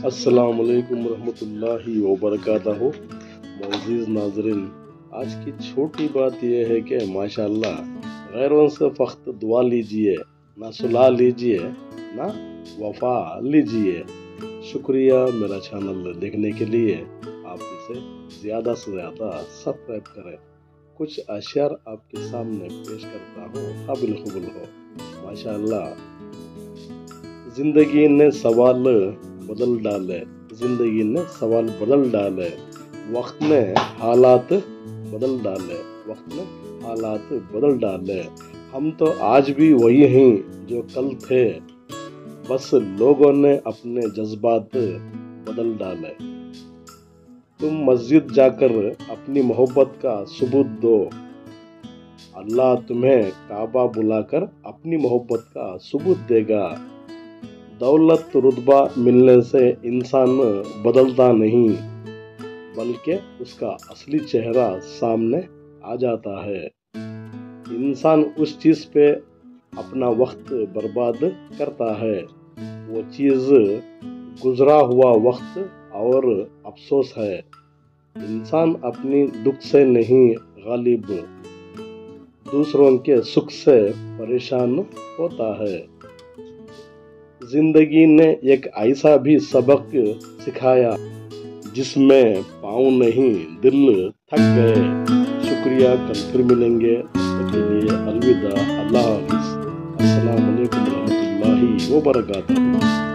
السلام علیکم ورحمۃ اللہ وبرکاتہ۔ معزز ناظرین، آج کی چھوٹی بات یہ ہے کہ ماشاءاللہ غیروں سے فقط دعا لیجئے، نہ صلاح لیجئے، نہ وفا لیجئے۔ شکریہ میرا چینل دیکھنے کے لیے۔ آپ اسے زیادہ سے زیادہ سبسکرائب کریں۔ کچھ اشعار آپ کے سامنے پیش کرتا ہوں، قابل قبول ہو۔ ماشاءاللہ زندگی نے سوال بدل ڈالے، زندگی نے سوال بدل ڈالے، وقت نے حالات بدل ڈالے، وقت نے حالات بدل ڈالے۔ ہم تو آج بھی وہی ہیں جو کل تھے، بس لوگوں نے اپنے جذبات بدل ڈالے۔ تم مسجد جا کر اپنی محبت کا ثبوت دو، اللہ تمہیں کعبہ بلا کر اپنی محبت کا ثبوت دے گا۔ دولت رتبہ ملنے سے انسان بدلتا نہیں، بلکہ اس کا اصلی چہرہ سامنے آ جاتا ہے۔ انسان اس چیز پہ اپنا وقت برباد کرتا ہے، وہ چیز گزرا ہوا وقت اور افسوس ہے۔ انسان اپنی دکھ سے نہیں غالب، دوسروں کے سکھ سے پریشان ہوتا ہے۔ زندگی نے ایک ایسا بھی سبق سکھایا جس میں پاؤں نہیں دل تھک گئے۔ شکریہ، کل پھر ملیں گے، تب تک کے لیے الوداع، اللہ حافظ، السلام علیکم ورحمۃ اللہ وبرکاتہ۔